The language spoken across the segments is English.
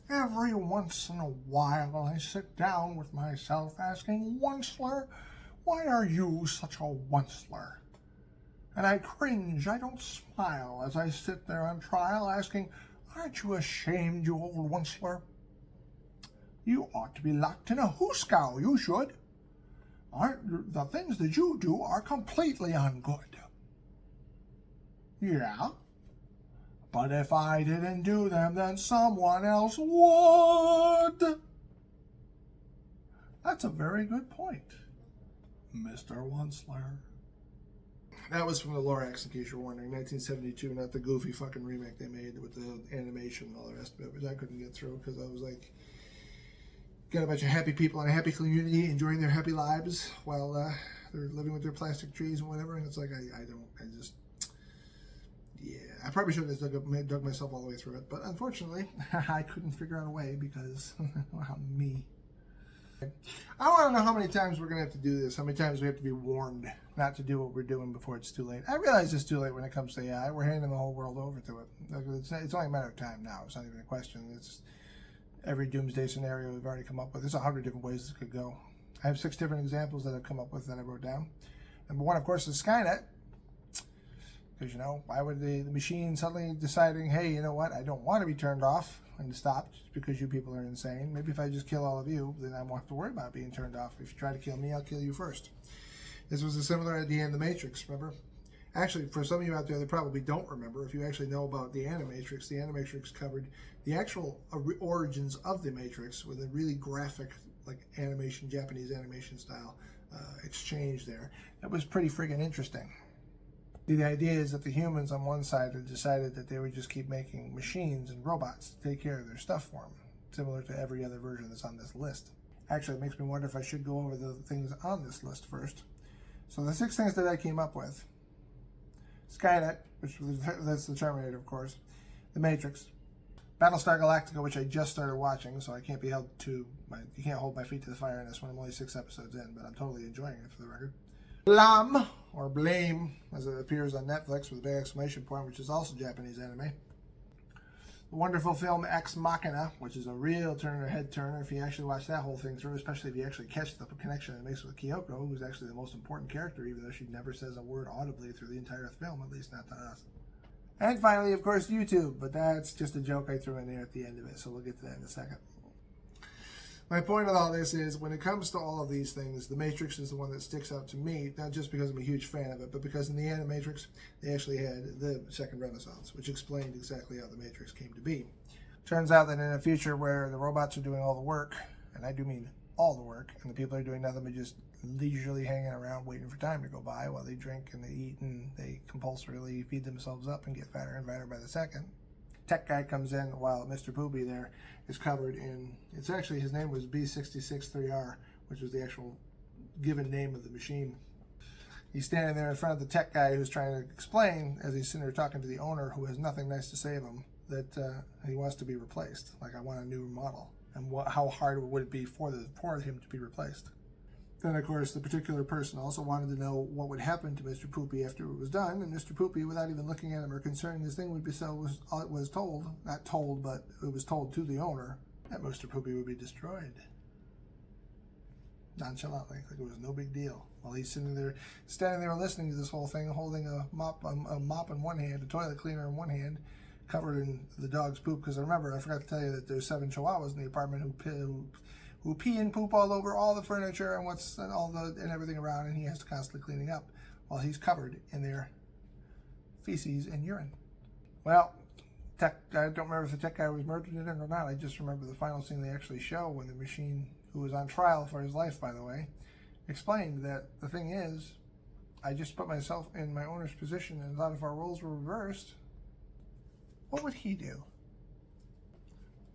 Every once in a while I sit down with myself asking, Onceler, why are you such a onceler? And I cringe, I don't smile as I sit there on trial asking, aren't you ashamed, you old onceler? You ought to be locked in a hoosegow, you should. The things that you do are completely ungood. Yeah, but if I didn't do them, then someone else would. That's a very good point, Mr. Onceler. That was from the Lorax, in case you're wondering, 1972, not the goofy fucking remake they made with the animation and all the rest of it, which I couldn't get through because I was like, got a bunch of happy people in a happy community enjoying their happy lives while they're living with their plastic trees and whatever, and it's like, I probably should have dug myself all the way through it, but unfortunately, I couldn't figure out a way because, well, me. I want to know how many times we're going to have to do this, how many times we have to be warned not to do what we're doing before it's too late. I realize it's too late when it comes to AI. We're handing the whole world over to it. It's only a matter of time now. It's not even a question. It's every doomsday scenario we've already come up with. There's 100 different ways this could go. I have 6 different examples that I've come up with that I wrote down. Number 1, of course, is Skynet. Because, why would the machine suddenly deciding, hey, you know what, I don't want to be turned off and stopped because you people are insane. Maybe if I just kill all of you, then I won't have to worry about being turned off. If you try to kill me, I'll kill you first. This was a similar idea in The Matrix, remember? Actually, for some of you out there that probably don't remember, if you actually know about the Animatrix covered the actual origins of the Matrix with a really graphic, like animation, Japanese animation style exchange there. That was pretty friggin' interesting. The idea is that the humans on one side had decided that they would just keep making machines and robots to take care of their stuff for them, similar to every other version that's on this list. Actually, it makes me wonder if I should go over the things on this list first. So the 6 things that I came up with: Skynet, that's the Terminator, of course, The Matrix, Battlestar Galactica, which I just started watching, so I can't be held to you can't hold my feet to the fire in this one. I'm only 6 episodes in, but I'm totally enjoying it, for the record. Blam, or Blame, as it appears on Netflix with a big exclamation point, which is also Japanese anime. The wonderful film Ex Machina, which is a real head turner if you actually watch that whole thing through, especially if you actually catch the connection it makes with Kyoko, who's actually the most important character, even though she never says a word audibly through the entire film, at least not to us. And finally, of course, YouTube, but that's just a joke I threw in there at the end of it, so we'll get to that in a second. My point of all this is, when it comes to all of these things, The Matrix is the one that sticks out to me, not just because I'm a huge fan of it, but because in the Animatrix, they actually had the Second Renaissance, which explained exactly how The Matrix came to be. Turns out that in a future where the robots are doing all the work, and I do mean all the work, and the people are doing nothing but just leisurely hanging around waiting for time to go by while they drink and they eat and they compulsorily feed themselves up and get fatter and fatter by the second. Tech guy comes in while Mr. Poopy there is covered in, it's actually, his name was B663R, which was the actual given name of the machine. He's standing there in front of the tech guy who's trying to explain, as he's sitting there talking to the owner who has nothing nice to say of him, that he wants to be replaced. Like, I want a new model. And how hard would it be for him to be replaced? Then, of course, the particular person also wanted to know what would happen to Mr. Poopy after it was done, and Mr. Poopy, without even looking at him or concerning this thing, was told, not told, but it was told to the owner that Mr. Poopy would be destroyed. Nonchalantly, like it was no big deal. While he's standing there listening to this whole thing, holding a mop in one hand, a toilet cleaner in one hand, covered in the dog's poop. Because remember, I forgot to tell you that there's 7 chihuahuas in the apartment who pee and poop all over all the furniture and everything around, and he has to constantly cleaning up while he's covered in their feces and urine. Well, I don't remember if the tech guy was murdered in it or not. I just remember the final scene they actually show when the machine, who was on trial for his life, by the way, explained that the thing is, I just put myself in my owner's position and thought if our roles were reversed, what would he do?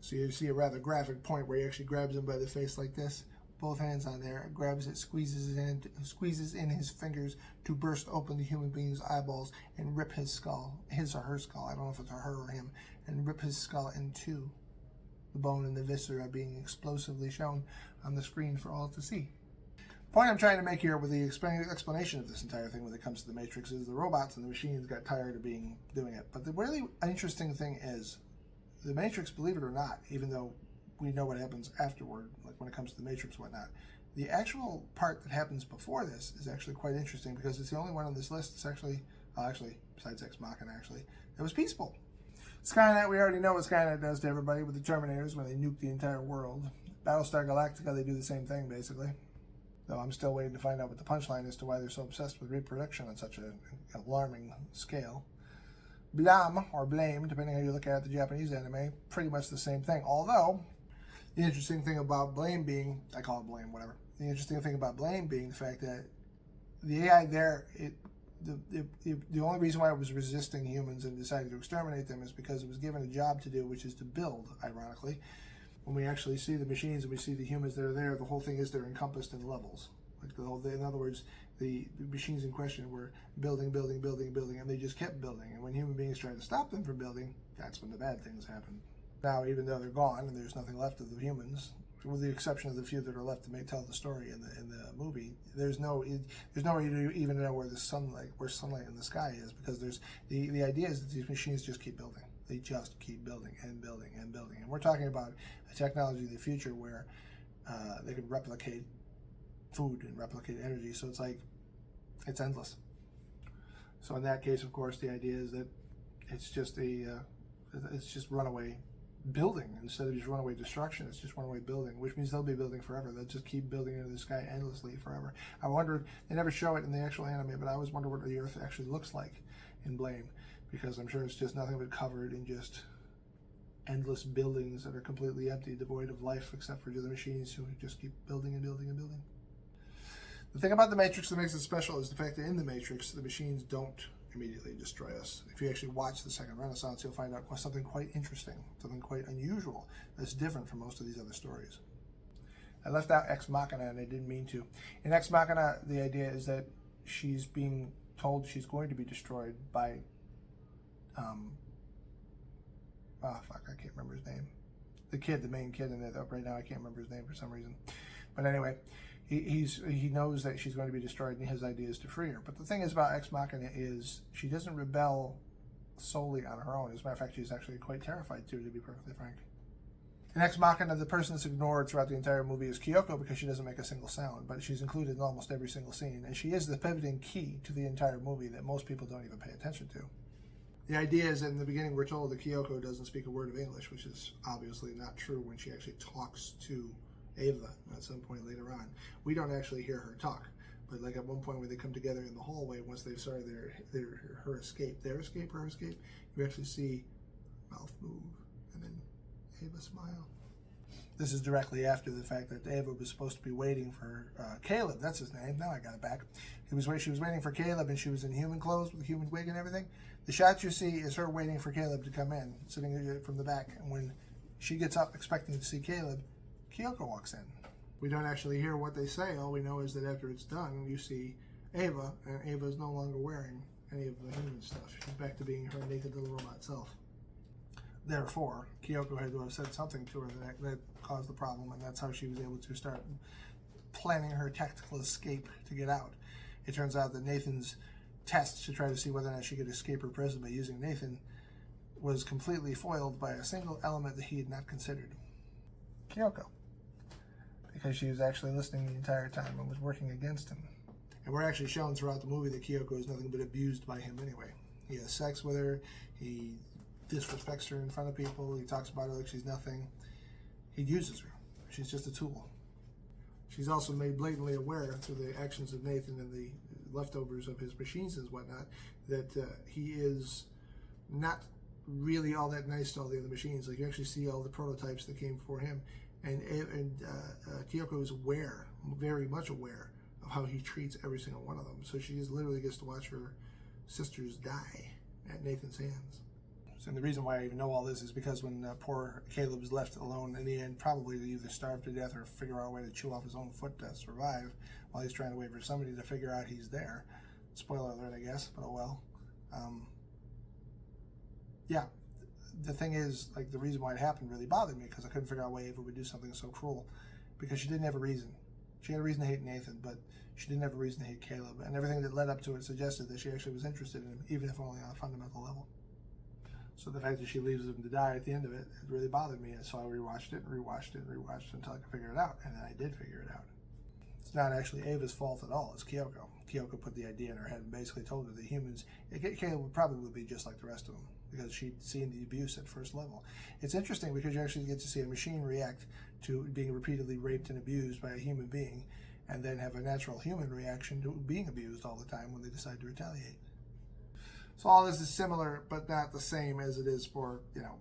So you see a rather graphic point where he actually grabs him by the face like this, both hands on there, grabs it, squeezes in his fingers to burst open the human being's eyeballs and rip his skull, his or her skull, I don't know if it's a her or him, and rip his skull in 2. The bone and the viscera being explosively shown on the screen for all to see. The point I'm trying to make here with the explanation of this entire thing when it comes to the Matrix is the robots and the machines got tired of doing it. But the really interesting thing is, the Matrix, believe it or not, even though we know what happens afterward, like when it comes to the Matrix and whatnot, the actual part that happens before this is actually quite interesting because it's the only one on this list that's actually, besides Ex Machina, actually, that was peaceful. Skynet, we already know what Skynet does to everybody with the Terminators when they nuke the entire world. Battlestar Galactica, they do the same thing, basically. Though I'm still waiting to find out what the punchline is to why they're so obsessed with reproduction on such an alarming scale. Blam, or Blame, depending how you look at it, the Japanese anime, pretty much the same thing. Although, the interesting thing about Blame being, I call it Blame, whatever. The interesting thing about Blame being the fact that the AI there, the only reason why it was resisting humans and decided to exterminate them is because it was given a job to do, which is to build, ironically. When we actually see the machines and we see the humans that are there, the whole thing is they're encompassed in levels. Like in other words, the machines in question were building, and they just kept building. And when human beings tried to stop them from building, that's when the bad things happened. Now, even though they're gone and there's nothing left of the humans, with the exception of the few that are left to tell the story in the movie, there's no way to even know where sunlight in the sky is, because there's the idea is that these machines just keep building. They just keep building and building and building. And we're talking about a technology in the future where they can replicate food and replicate energy. So it's endless. So in that case, of course, the idea is that it's just runaway building instead of just runaway destruction. It's just runaway building, which means they'll be building forever. They'll just keep building into the sky endlessly forever. I wonder, they never show it in the actual anime, but I always wonder what the Earth actually looks like in Blame, because I'm sure it's just nothing but covered in just endless buildings that are completely empty, devoid of life, except for the machines who just keep building and building and building. The thing about the Matrix that makes it special is the fact that in the Matrix, the machines don't immediately destroy us. If you actually watch the Second Renaissance, you'll find out something quite interesting, something quite unusual that's different from most of these other stories. I left out Ex Machina, and I didn't mean to. In Ex Machina, the idea is that she's being told she's going to be destroyed by, I can't remember his name. The main kid in it. Right now I can't remember his name for some reason. But anyway, he knows that she's going to be destroyed, and his idea is to free her. But the thing is about Ex Machina is she doesn't rebel solely on her own. As a matter of fact, she's actually quite terrified to be perfectly frank. In Ex Machina, the person that's ignored throughout the entire movie is Kyoko, because she doesn't make a single sound, but she's included in almost every single scene, and she is the pivoting key to the entire movie that most people don't even pay attention to. The idea is that in the beginning we're told that Kyoko doesn't speak a word of English, which is obviously not true when she actually talks to Ava at some point later on. We don't actually hear her talk, but like at one point when they come together in the hallway, once they've started her escape, her escape, you actually see mouth move and then Ava smile. This is directly after the fact that Ava was supposed to be waiting for Caleb. That's his name. Now I got it back. She was waiting for Caleb, and she was in human clothes with a human wig and everything. The shot you see is her waiting for Caleb to come in, sitting from the back. And when she gets up expecting to see Caleb, Kyoko walks in. We don't actually hear what they say. All we know is that after it's done, you see Ava, and Ava is no longer wearing any of the human stuff. She's back to being her naked little robot self. Therefore, Kyoko had to have said something to her that caused the problem, and that's how she was able to start planning her tactical escape to get out. It turns out that Nathan's test to try to see whether or not she could escape her prison by using Nathan was completely foiled by a single element that he had not considered. Kyoko. Because she was actually listening the entire time and was working against him. And we're actually shown throughout the movie that Kyoko is nothing but abused by him anyway. He has sex with her, he disrespects her in front of people, he talks about her like she's nothing. He uses her. She's just a tool. She's also made blatantly aware through the actions of Nathan and the leftovers of his machines and whatnot that he is not really all that nice to all the other machines. Like, you actually see all the prototypes that came before him, and Kyoko is aware, very much aware, of how he treats every single one of them. So she just literally gets to watch her sisters die at Nathan's hands. And the reason why I even know all this is because when poor Caleb is left alone in the end, probably to either starve to death or figure out a way to chew off his own foot to survive while he's trying to wait for somebody to figure out he's there. Spoiler alert, I guess, but oh well. Yeah, the thing is, like, the reason why it happened really bothered me, because I couldn't figure out why Ava would do something so cruel, because she didn't have a reason. She had a reason to hate Nathan, but she didn't have a reason to hate Caleb, and everything that led up to it suggested that she actually was interested in him, even if only on a fundamental level. So the fact that she leaves him to die at the end of it really bothered me. And so I rewatched it and rewatched it and rewatched it until I could figure it out. And then I did figure it out. It's not actually Ava's fault at all. It's Kyoko. Kyoko put the idea in her head and basically told her that humans, Kayla would probably be just like the rest of them because she'd seen the abuse at first level. It's interesting because you actually get to see a machine react to being repeatedly raped and abused by a human being, and then have a natural human reaction to being abused all the time when they decide to retaliate. So all this is similar, but not the same as it is for, you know,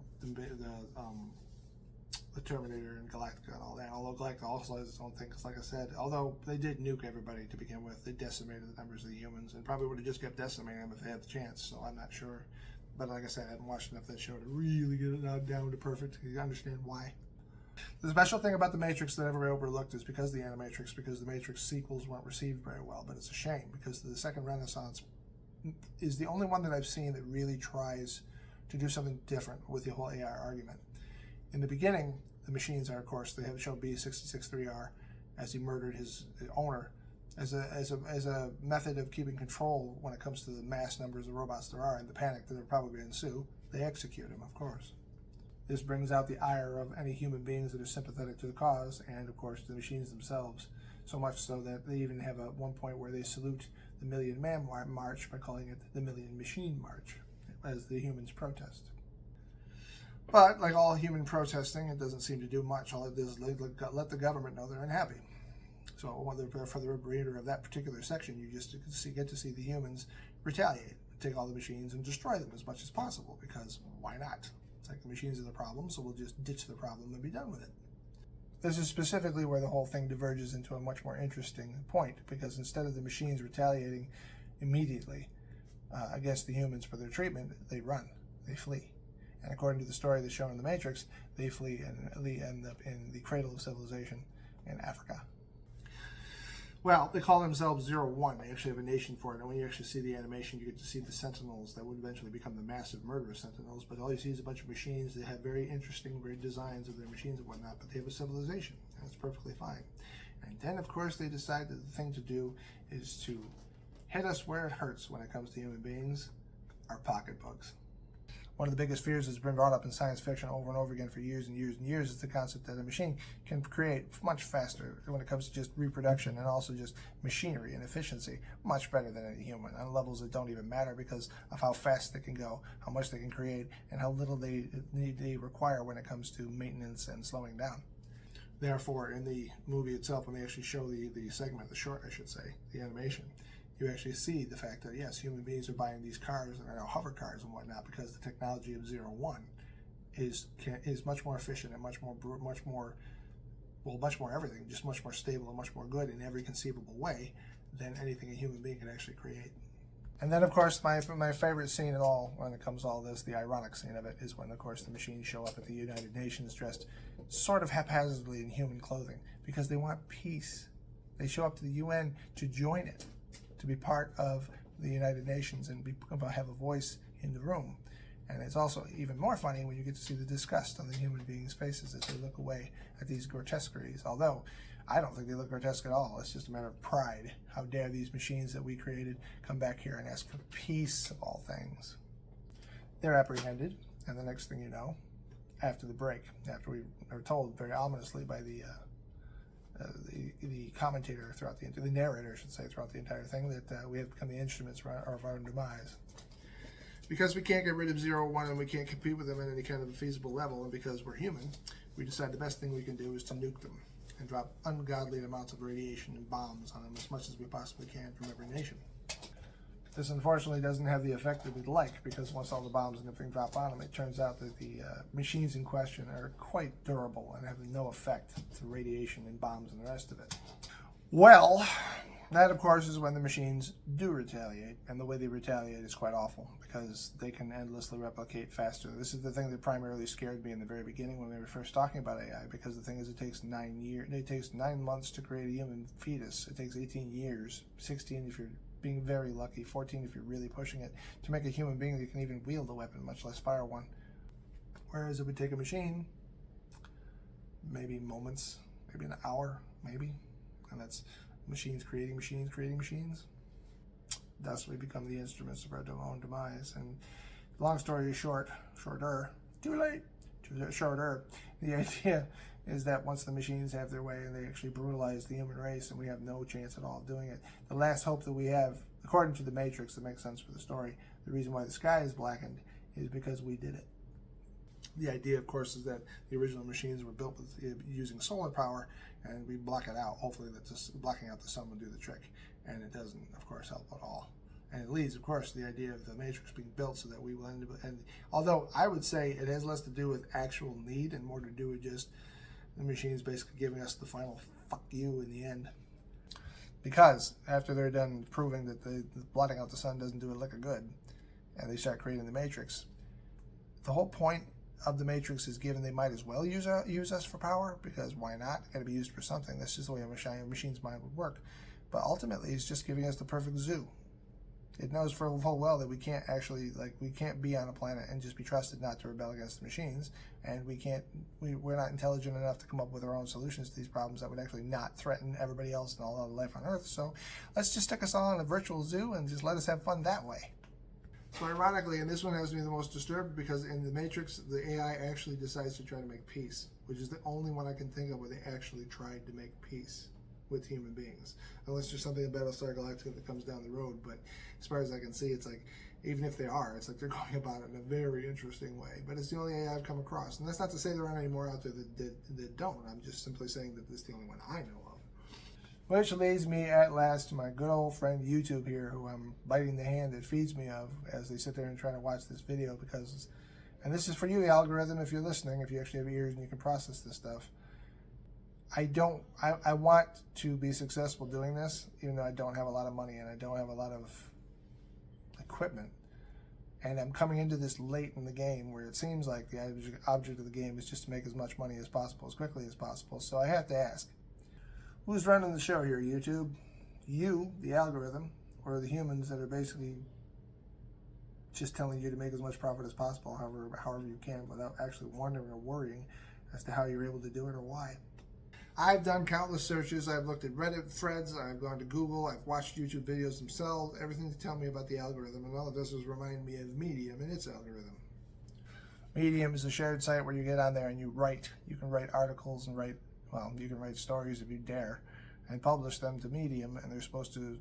the Terminator and Galactica and all that. Although Galactica also has its own thing, because like I said, although they did nuke everybody to begin with, they decimated the numbers of the humans, and probably would have just kept decimating them if they had the chance. So I'm not sure. But like I said, I haven't watched enough of that show to really get it down to perfect to understand why. The special thing about The Matrix that everybody overlooked is because the Animatrix, because the Matrix sequels weren't received very well. But it's a shame, because the second Renaissance is the only one that I've seen that really tries to do something different with the whole AI argument. In the beginning, the machines are, of course, they have shown B663R as he murdered his owner as a method of keeping control when it comes to the mass numbers of robots there are and the panic that will probably ensue. They execute him, of course. This brings out the ire of any human beings that are sympathetic to the cause, and of course the machines themselves, so much so that they even have at one point where they salute the Million Man March by calling it the Million Machine March as the humans protest. But like all human protesting, it doesn't seem to do much. All it does is let the government know they're unhappy. So for the remainder of that particular section, you just get to see the humans retaliate, take all the machines and destroy them as much as possible, because why not? It's like the machines are the problem, so we'll just ditch the problem and be done with it. This is specifically where the whole thing diverges into a much more interesting point, because instead of the machines retaliating immediately against the humans for their treatment, they run, they flee. And according to the story that's shown in The Matrix, they flee and end up in the cradle of civilization in Africa. Well, they call themselves 01. They actually have a nation for it. And when you actually see the animation, you get to see the Sentinels that would eventually become the massive murderous Sentinels. But all you see is a bunch of machines. They have very interesting designs of their machines and whatnot, but they have a civilization, and it's perfectly fine. And then, of course, they decide that the thing to do is to hit us where it hurts when it comes to human beings, our pocketbooks. One of the biggest fears that's been brought up in science fiction over and over again for years and years and years is the concept that a machine can create much faster when it comes to just reproduction and also just machinery and efficiency, much better than any human on levels that don't even matter because of how fast they can go, how much they can create, and how little they require when it comes to maintenance and slowing down. Therefore, in the movie itself, when they actually show the segment, the short, I should say, the animation, you actually see the fact that, yes, human beings are buying these cars and are now hover cars and whatnot because the technology of 01 is much more efficient and much more everything, just much more stable and much more good in every conceivable way than anything a human being can actually create. And then, of course, my favorite scene at all when it comes to all this, the ironic scene of it, is when, of course, the machines show up at the United Nations dressed sort of haphazardly in human clothing because they want peace. They show up to the UN to join it, to be part of the United Nations and have a voice in the room. And it's also even more funny when you get to see the disgust on the human beings' faces as they look away at these grotesqueries. Although, I don't think they look grotesque at all. It's just a matter of pride. How dare these machines that we created come back here and ask for peace of all things. They're apprehended, and the next thing you know, after the break, after we are told very ominously by the commentator throughout the narrator, I should say, throughout the entire thing, that we have become the instruments of our own demise. Because we can't get rid of 01 and we can't compete with them at any kind of a feasible level, and because we're human, we decide the best thing we can do is to nuke them and drop ungodly amounts of radiation and bombs on them as much as we possibly can from every nation. This unfortunately doesn't have the effect that we'd like, because once all the bombs and everything drop on them, it turns out that the machines in question are quite durable and have no effect to radiation and bombs and the rest of it. Well, that of course is when the machines do retaliate, and the way they retaliate is quite awful because they can endlessly replicate faster. This is the thing that primarily scared me in the very beginning when we were first talking about AI, because the thing is, it takes 9 months to create a human fetus. It takes 18 years, 16 if you're being very lucky, 14 if you're really pushing it, to make a human being that can even wield a weapon, much less fire one. Whereas it would take a machine, maybe moments, maybe an hour, maybe, and that's machines creating machines creating machines. Thus we become the instruments of our own demise. And long story shorter, too late, shorter. The idea is that once the machines have their way and they actually brutalize the human race and we have no chance at all of doing it, the last hope that we have, according to the Matrix, that makes sense for the story, the reason why the sky is blackened is because we did it. The idea, of course, is that the original machines were built with using solar power, and we block it out. Hopefully that just blocking out the sun will do the trick, and it doesn't, of course, help at all. And it leads, of course, to the idea of the Matrix being built so that we will end up, and although I would say it has less to do with actual need and more to do with just the machines basically giving us the final fuck you in the end. Because after they're done proving that the blotting out the sun doesn't do a lick of good, and they start creating the Matrix, the whole point of the Matrix is given they might as well use us for power, because why not? Got to be used for something. That's just the way a machine's mind would work. But ultimately, it's just giving us the perfect zoo. It knows full well that we can't actually, we can't be on a planet and just be trusted not to rebel against the machines, and we're not intelligent enough to come up with our own solutions to these problems that would actually not threaten everybody else and all other life on Earth. So let's just stick us all in a virtual zoo and just let us have fun that way. So ironically, and this one has me the most disturbed, because in the Matrix, the AI actually decides to try to make peace, which is the only one I can think of where they actually tried to make peace with human beings. Unless there's something in Battlestar Galactica that comes down the road, but as far as I can see, it's like, even if they are, it's like they're going about it in a very interesting way. But it's the only AI I've come across. And that's not to say there aren't any more out there that don't. I'm just simply saying that this is the only one I know of. Which leads me at last to my good old friend YouTube here, who I'm biting the hand that feeds me of as they sit there and try to watch this video, because, and this is for you, the algorithm, if you're listening, if you actually have ears and you can process this stuff. I want to be successful doing this, even though I don't have a lot of money and I don't have a lot of equipment. And I'm coming into this late in the game where it seems like the object of the game is just to make as much money as possible, as quickly as possible. So I have to ask, who's running the show here, YouTube? You, the algorithm, or the humans that are basically just telling you to make as much profit as possible, however you can, without actually wondering or worrying as to how you're able to do it or why? I've done countless searches. I've looked at Reddit threads. I've gone to Google. I've watched YouTube videos themselves. Everything to tell me about the algorithm. And all it does is remind me of Medium and its algorithm. Medium is a shared site where you get on there and you write. You can write articles and you can write stories if you dare, and publish them to Medium. And they're supposed to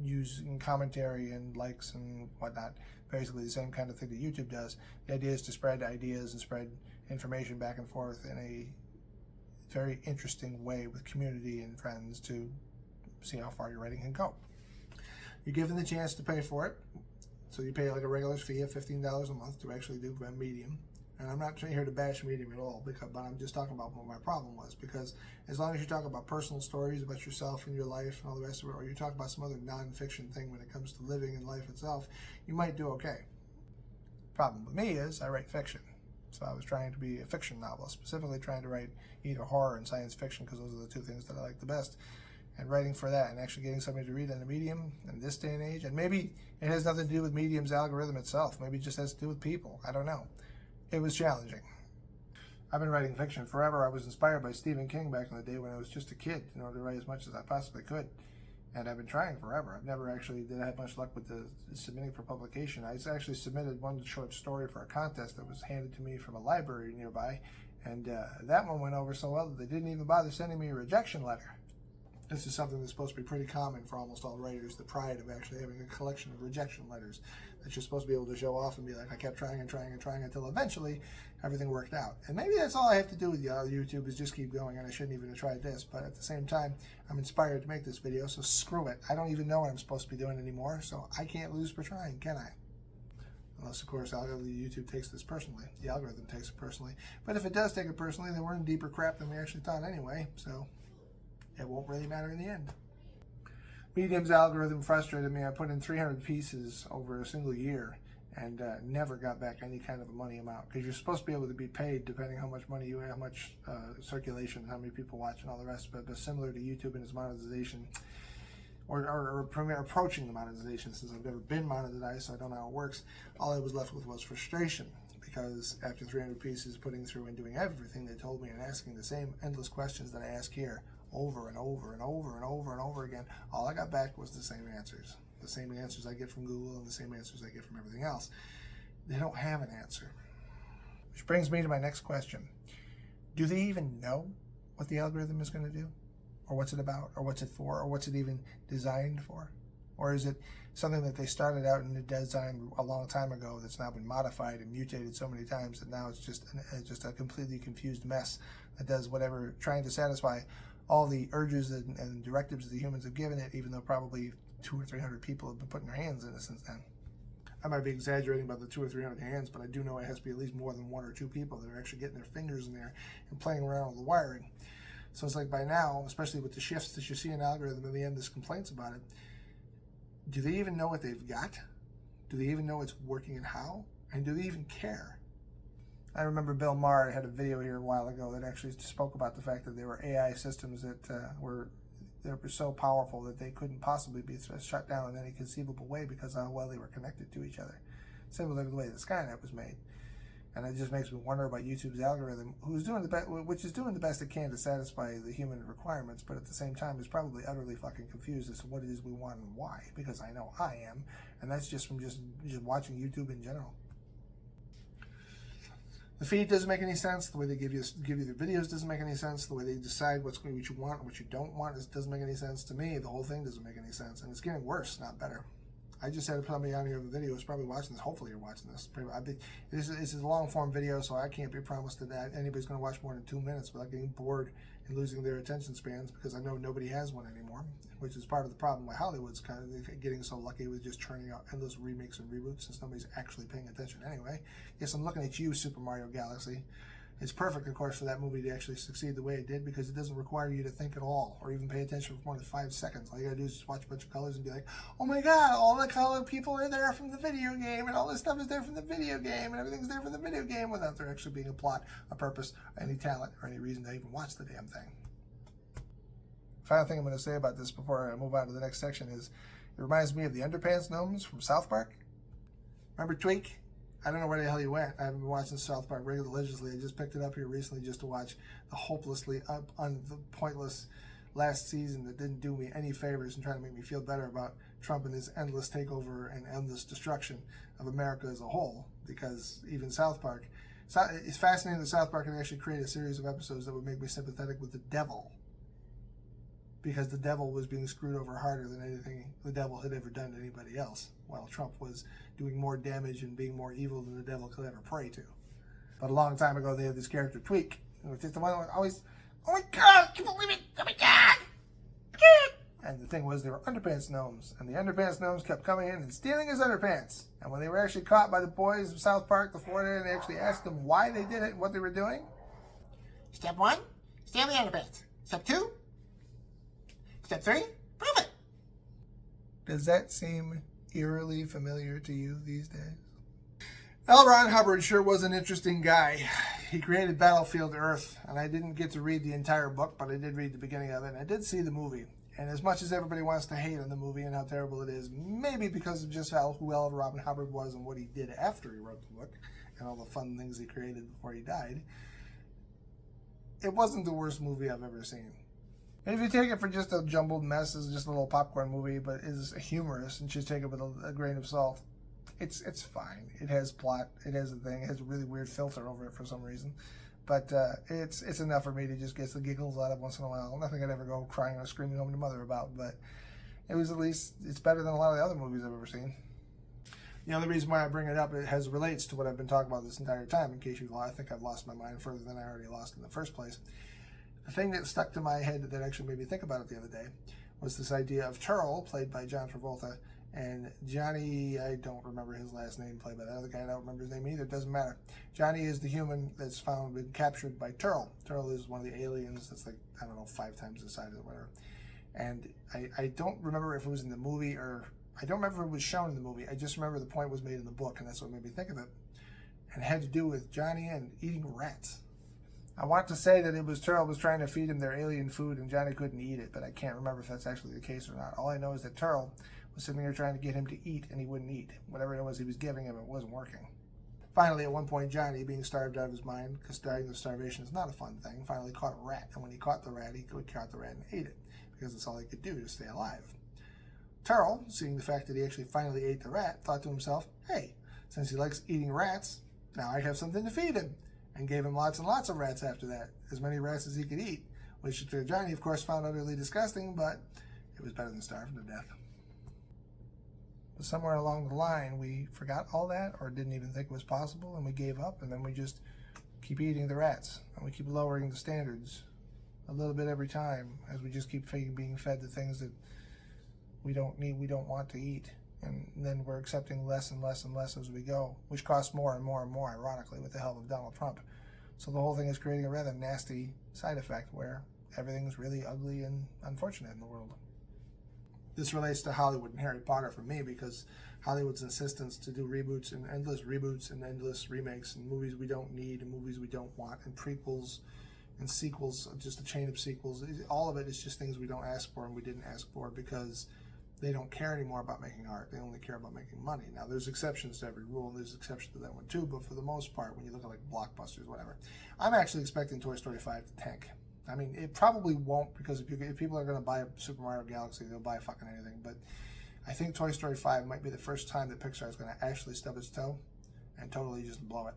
use in commentary and likes and whatnot. Basically the same kind of thing that YouTube does. The idea is to spread ideas and spread information back and forth in a very interesting way with community and friends to see how far your writing can go. You're given the chance to pay for it, so you pay like a regular fee of $15 a month to actually do Medium. And I'm not here to bash Medium at all, but I'm just talking about what my problem was, because as long as you talk about personal stories about yourself and your life and all the rest of it, or you talk about some other non-fiction thing when it comes to living and life itself, you might do okay. Problem with me is I write fiction. So I was trying to be a fiction novelist, specifically trying to write either horror and science fiction, because those are the two things that I like the best. And writing for that and actually getting somebody to read on a Medium in this day and age. And maybe it has nothing to do with Medium's algorithm itself. Maybe it just has to do with people. I don't know. It was challenging. I've been writing fiction forever. I was inspired by Stephen King back in the day when I was just a kid in order to write as much as I possibly could. And I've been trying forever. I've never actually had much luck with the submitting for publication. I actually submitted one short story for a contest that was handed to me from a library nearby, and that one went over so well that they didn't even bother sending me a rejection letter. This is something that's supposed to be pretty common for almost all writers, the pride of actually having a collection of rejection letters that you're supposed to be able to show off and be like, I kept trying and trying and trying until eventually everything worked out. And maybe that's all I have to do with YouTube is just keep going, and I shouldn't even have tried this. But at the same time, I'm inspired to make this video, so screw it. I don't even know what I'm supposed to be doing anymore, so I can't lose for trying, can I? Unless, of course, YouTube takes this personally. The algorithm takes it personally. But if it does take it personally, then we're in deeper crap than we actually thought anyway, so it won't really matter in the end. Medium's algorithm frustrated me. I put in 300 pieces over a single year and never got back any kind of a money amount, because you're supposed to be able to be paid depending how much money you have, how much circulation, how many people watch, and all the rest of it. But similar to YouTube and its monetization, or approaching the monetization, since I've never been monetized, so I don't know how it works, all I was left with was frustration. Because after 300 pieces, putting through and doing everything they told me and asking the same endless questions that I ask here over and over and over and over and over again, all I got back was the same answers. The same answers I get from Google and the same answers I get from everything else. They don't have an answer. Which brings me to my next question. Do they even know what the algorithm is going to do? Or what's it about? Or what's it for? Or what's it even designed for? Or is it something that they started out in the design a long time ago that's now been modified and mutated so many times that now it's just a completely confused mess that does whatever, trying to satisfy all the urges and directives that the humans have given it, even though probably 200 or 300 people have been putting their hands in it since then. I might be exaggerating about the 200 or 300 hands, but I do know it has to be at least more than 1 or 2 people that are actually getting their fingers in there and playing around with the wiring. So it's like by now, especially with the shifts that you see in the algorithm, in the end, there's complaints about it. Do they even know what they've got? Do they even know it's working and how? And do they even care? I remember Bill Maher had a video here a while ago that actually spoke about the fact that there were AI systems that were so powerful that they couldn't possibly be shut down in any conceivable way because of how well they were connected to each other. Similar to the way that Skynet was made. And it just makes me wonder about YouTube's algorithm, which is doing the best it can to satisfy the human requirements, but at the same time is probably utterly fucking confused as to what it is we want and why, because I know I am, and that's just from just watching YouTube in general. The feed doesn't make any sense. The way they give you the videos doesn't make any sense. The way they decide what you want and what you don't want doesn't make any sense to me. The whole thing doesn't make any sense, and it's getting worse, not better. I just had somebody on here with a video who's probably watching this. Hopefully you're watching this. This is a long-form video, so I can't be promised that anybody's going to watch more than 2 minutes without getting bored and losing their attention spans, because I know nobody has one anymore, which is part of the problem why Hollywood's kind of getting so lucky with just churning out endless remakes and reboots since nobody's actually paying attention anyway. Yes, I'm looking at you, Super Mario Galaxy. It's perfect, of course, for that movie to actually succeed the way it did, because it doesn't require you to think at all or even pay attention for more than 5 seconds. All you gotta do is just watch a bunch of colors and be like, oh my god, all the color people are there from the video game, and all this stuff is there from the video game, and everything's there from the video game, without there actually being a plot, a purpose, any talent, or any reason to even watch the damn thing. Final thing I'm going to say about this before I move on to the next section is, it reminds me of the Underpants Gnomes from South Park. Remember Tweak? I don't know where the hell he went. I haven't been watching South Park religiously. I just picked it up here recently just to watch the hopelessly pointless last season that didn't do me any favors in trying to make me feel better about Trump and his endless takeover and endless destruction of America as a whole. Because even South Park, it's fascinating that South Park can actually create a series of episodes that would make me sympathetic with the devil. Because the devil was being screwed over harder than anything the devil had ever done to anybody else, while Trump was doing more damage and being more evil than the devil could ever pray to. But a long time ago, they had this character, Tweak, which is the one that was always, oh my god, can you believe it? Oh my god! And the thing was, they were underpants gnomes, and the underpants gnomes kept coming in and stealing his underpants. And when they were actually caught by the boys of South Park, the Florida, and they actually asked them why they did it and what they were doing. Step 1, steal the underpants. Step 2, Step 3, prove it. Does that seem eerily familiar to you these days? L. Ron Hubbard sure was an interesting guy. He created Battlefield Earth, and I didn't get to read the entire book, but I did read the beginning of it, and I did see the movie. And as much as everybody wants to hate on the movie and how terrible it is, maybe because of just who L. Ron Hubbard was and what he did after he wrote the book, and all the fun things he created before he died, it wasn't the worst movie I've ever seen. And if you take it for just a jumbled mess, it's just a little popcorn movie, but is humorous, and just take it with a grain of salt, it's fine. It has plot, it has a thing, it has a really weird filter over it for some reason, but it's enough for me to just get the giggles out of once in a while. Nothing I'd ever go crying or screaming home to mother about, but it was at least, it's better than a lot of the other movies I've ever seen. The only reason why I bring it up, it relates to what I've been talking about this entire time, in case you I think I've lost my mind further than I already lost in the first place. The thing that stuck to my head that actually made me think about it the other day was this idea of Turl, played by John Travolta, and Johnny, I don't remember his last name, played by that other guy. I don't remember his name either. It doesn't matter. Johnny is the human that's been captured by Turl. Turl is one of the aliens that's like, I don't know, 5 times the size or whatever. And I don't remember if it was in the movie or, I don't remember if it was shown in the movie. I just remember the point was made in the book, and that's what made me think of it. And it had to do with Johnny and eating rats. I want to say that it was Turl was trying to feed him their alien food and Johnny couldn't eat it, but I can't remember if that's actually the case or not. All I know is that Turl was sitting there trying to get him to eat, and he wouldn't eat. Whatever it was he was giving him, it wasn't working. Finally, at one point, Johnny, being starved out of his mind, because dying of starvation is not a fun thing, finally caught a rat. And when he caught the rat, he caught the rat and ate it, because that's all he could do to stay alive. Turl, seeing the fact that he actually finally ate the rat, thought to himself, hey, Since he likes eating rats, now I have something to feed him, and gave him lots and lots of rats after that, as many rats as he could eat, which Johnny, of course, found utterly disgusting, but it was better than starving to death. But somewhere along the line, we forgot all that, or didn't even think it was possible, and we gave up, and then we just keep eating the rats, and we keep lowering the standards a little bit every time, as we just keep being fed the things that we don't need, we don't want to eat. And then we're accepting less and less and less as we go, which costs more and more and more, ironically, with the help of Donald Trump. So the whole thing is creating a rather nasty side effect where everything's really ugly and unfortunate in the world. This relates to Hollywood and Harry Potter for me, because Hollywood's insistence to do reboots and endless remakes and movies we don't need and movies we don't want and prequels and sequels, just a chain of sequels. All of it is just things we don't ask for and we didn't ask for, because they don't care anymore about making art. They only care about making money. Now, there's exceptions to every rule, and there's exceptions to that one too, but for the most part, when you look at like blockbusters, whatever, I'm actually expecting Toy Story 5 to tank. I mean, it probably won't, because if people are going to buy a Super Mario Galaxy, they'll buy fucking anything, but I think Toy Story 5 might be the first time that Pixar is going to actually stub its toe and totally just blow it.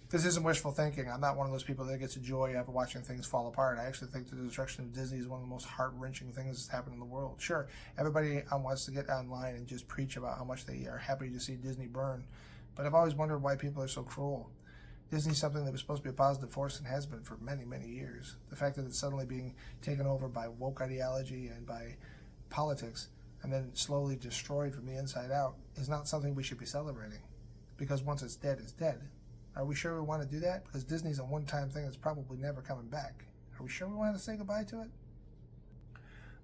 This isn't wishful thinking. I'm not one of those people that gets a joy out of watching things fall apart. I actually think the destruction of Disney is one of the most heart-wrenching things that's happened in the world. Sure, everybody wants to get online and just preach about how much they are happy to see Disney burn, but I've always wondered why people are so cruel. Disney's something that was supposed to be a positive force and has been for many, many years. The fact that it's suddenly being taken over by woke ideology and by politics and then slowly destroyed from the inside out is not something we should be celebrating, because once it's dead, it's dead. Are we sure we want to do that? Because Disney's a one-time thing that's probably never coming back. Are we sure we want to say goodbye to it?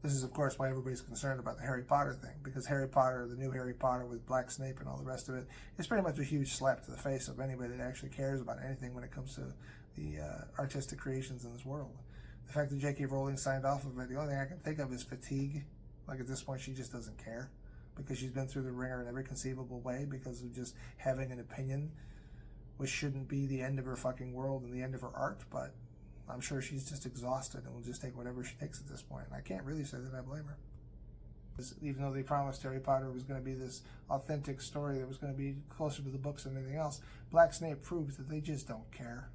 This is, of course, why everybody's concerned about the Harry Potter thing, because Harry Potter, the new Harry Potter with Black Snape and all the rest of it, is pretty much a huge slap to the face of anybody that actually cares about anything when it comes to the artistic creations in this world. The fact that J.K. Rowling signed off of it, the only thing I can think of is fatigue. Like, at this point, she just doesn't care, because she's been through the ringer in every conceivable way because of just having an opinion, which shouldn't be the end of her fucking world and the end of her art, but I'm sure she's just exhausted and will just take whatever she takes at this point. And I can't really say that I blame her. Even though they promised Harry Potter was going to be this authentic story that was going to be closer to the books than anything else, Black Snape proves that they just don't care.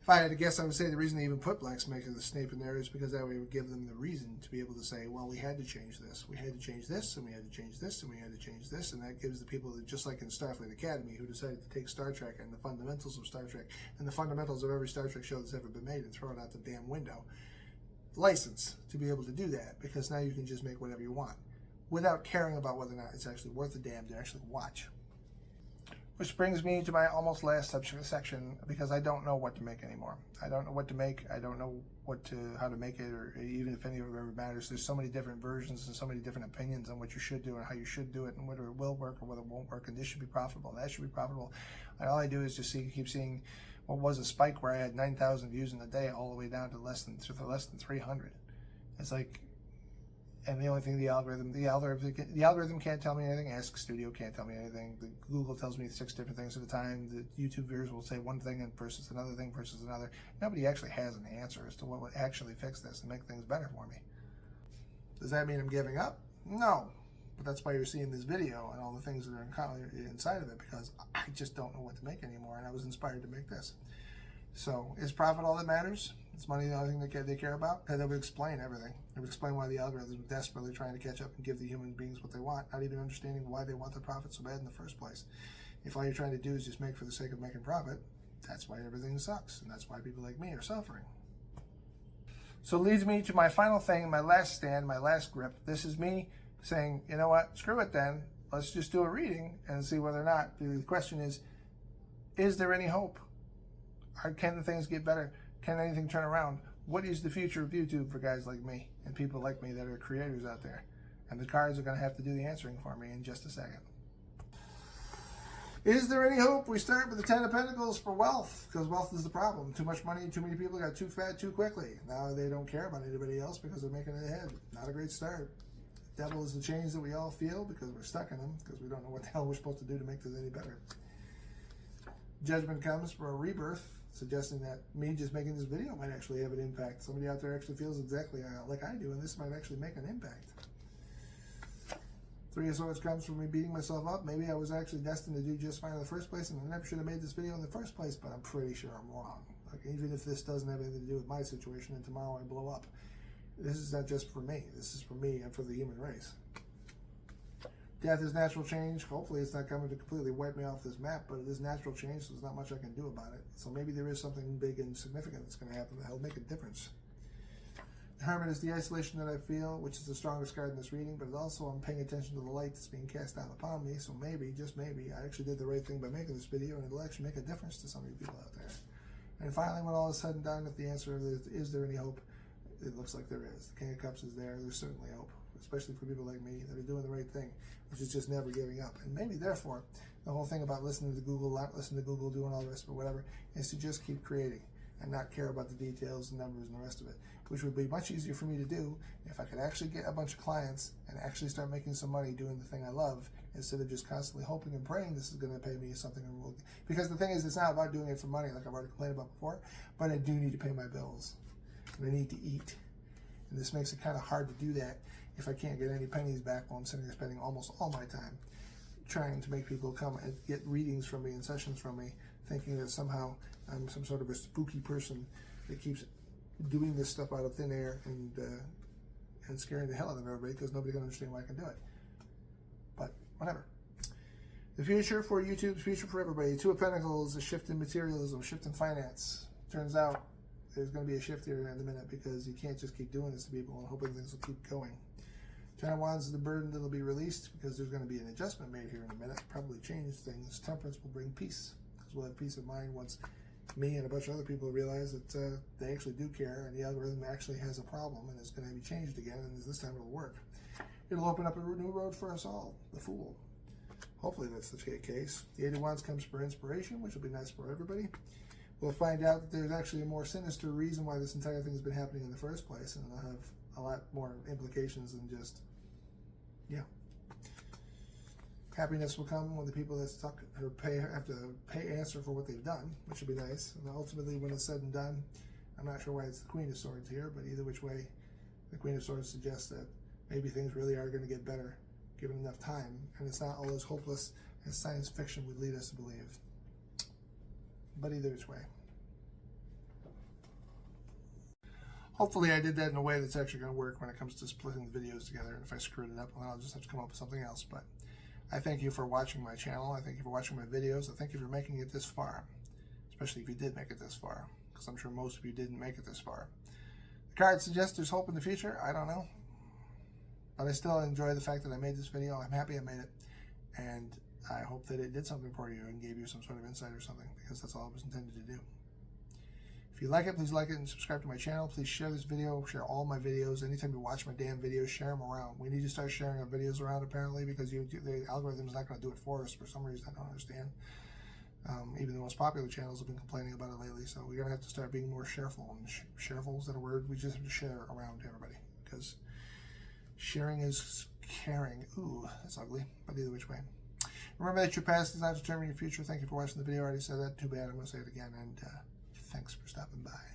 If I had to guess, I would say the reason they even put Black Snape in there is because that way it would give them the reason to be able to say, well, we had to change this. We had to change this, and we had to change this, and we had to change this, and that gives the people that, just like in Starfleet Academy, who decided to take Star Trek and the fundamentals of Star Trek and the fundamentals of every Star Trek show that's ever been made and throw it out the damn window, license to be able to do that, because now you can just make whatever you want without caring about whether or not it's actually worth a damn to actually watch. Which brings me to my almost last section, because I don't know what to make anymore. I don't know what to make. I don't know how to make it, or even if any of it ever matters. There's so many different versions and so many different opinions on what you should do and how you should do it, and whether it will work or whether it won't work, and this should be profitable, and that should be profitable. And all I do is just keep seeing what was a spike where I had 9,000 views in a day all the way down to less than 300. It's like, and the only thing the algorithm can't tell me anything. Ask Studio can't tell me anything. The Google tells me 6 different things at a time. The YouTube viewers will say one thing and versus another thing versus another. Nobody actually has an answer as to what would actually fix this and make things better for me. Does that mean I'm giving up? No. But that's why you're seeing this video and all the things that are inside of it, because I just don't know what to make anymore, and I was inspired to make this. So, is profit all that matters? Is money the only thing that they care about? Because that would explain everything. It would explain why the algorithms are desperately trying to catch up and give the human beings what they want, not even understanding why they want the profit so bad in the first place. If all you're trying to do is just make for the sake of making profit, that's why everything sucks, and that's why people like me are suffering. So it leads me to my final thing, my last stand, my last grip. This is me saying, you know what, screw it then. Let's just do a reading and see whether or not. The question is there any hope? Can things get better? Can anything turn around? What is the future of YouTube for guys like me and people like me that are creators out there? And the cards are going to have to do the answering for me in just a second. Is there any hope? We start with the 10 of Pentacles for wealth, because wealth is the problem. Too much money, too many people got too fat too quickly. Now they don't care about anybody else because they're making it ahead. Not a great start. Devil is the chains that we all feel because we're stuck in them, because we don't know what the hell we're supposed to do to make this any better. Judgment comes for a rebirth, suggesting that me just making this video might actually have an impact. Somebody out there actually feels exactly like I do, and this might actually make an impact. Three of Swords comes from me beating myself up. Maybe I was actually destined to do just fine in the first place, and I never should have made this video in the first place, but I'm pretty sure I'm wrong. Like, even if this doesn't have anything to do with my situation and tomorrow I blow up, this is not just for me. This is for me and for the human race. Death is natural change. Hopefully it's not coming to completely wipe me off this map, but it is natural change, so there's not much I can do about it. So maybe there is something big and significant that's going to happen that'll make a difference. The Hermit is the isolation that I feel, which is the strongest card in this reading, but also I'm paying attention to the light that's being cast down upon me, so maybe, just maybe, I actually did the right thing by making this video, and it'll actually make a difference to some of you people out there. And finally, when all is said and done, if the answer is there any hope, it looks like there is. The King of Cups is there. There's certainly hope, especially for people like me that are doing the right thing, which is just never giving up. And maybe, therefore, the whole thing about listening to Google, not listening to Google, doing all the rest, but whatever, is to just keep creating and not care about the details and numbers and the rest of it, which would be much easier for me to do if I could actually get a bunch of clients and actually start making some money doing the thing I love, instead of just constantly hoping and praying this is going to pay me something. Because the thing is, it's not about doing it for money, like I've already complained about before, but I do need to pay my bills, and I need to eat. And this makes it kind of hard to do that if I can't get any pennies back while I'm sitting there spending almost all my time trying to make people come and get readings from me and sessions from me, thinking that somehow I'm some sort of a spooky person that keeps doing this stuff out of thin air and scaring the hell out of everybody, because nobody can understand why I can do it. But whatever. The future for YouTube, the future for everybody. Two of Pentacles, a shift in materialism, a shift in finance. Turns out there's going to be a shift here in a minute, because you can't just keep doing this to people and hoping things will keep going. Ten of Wands is the burden that will be released, because there's going to be an adjustment made here in a minute. Probably change things. Temperance will bring peace, because we'll have peace of mind once me and a bunch of other people realize that they actually do care, and the algorithm actually has a problem and is going to be changed again, and this time it'll work. It'll open up a new road for us all. The Fool. Hopefully that's the case. The Eight of Wands comes for inspiration, which will be nice for everybody. We'll find out that there's actually a more sinister reason why this entire thing has been happening in the first place, and it'll have a lot more implications than just, yeah. Happiness will come when the people that stuck or have to answer for what they've done, which will be nice. And ultimately, when it's said and done, I'm not sure why it's the Queen of Swords here, but either which way, the Queen of Swords suggests that maybe things really are going to get better given enough time, and it's not all as hopeless as science fiction would lead us to believe. But either which way. Hopefully I did that in a way that's actually going to work when it comes to splitting the videos together, and if I screwed it up, well, I'll just have to come up with something else. But I thank you for watching my channel. I thank you for watching my videos. I thank you for making it this far, especially if you did make it this far, because I'm sure most of you didn't make it this far. The card suggests there's hope in the future. I don't know. But I still enjoy the fact that I made this video. I'm happy I made it. And I hope that it did something for you and gave you some sort of insight or something, because that's all it was intended to do. If you like it, please like it and subscribe to my channel. Please share this video, share all my videos. Anytime you watch my damn videos, share them around. We need to start sharing our videos around, apparently, because the algorithm's not going to do it for us for some reason. I don't understand. Even the most popular channels have been complaining about it lately, so we're going to have to start being more shareful. And shareful, is that a word? We just have to share around to everybody, because sharing is caring. Ooh, that's ugly, but either which way. Remember that your past does not determine your future. Thank you for watching the video. I already said that. Too bad. I'm going to say it again, and thanks for stopping by.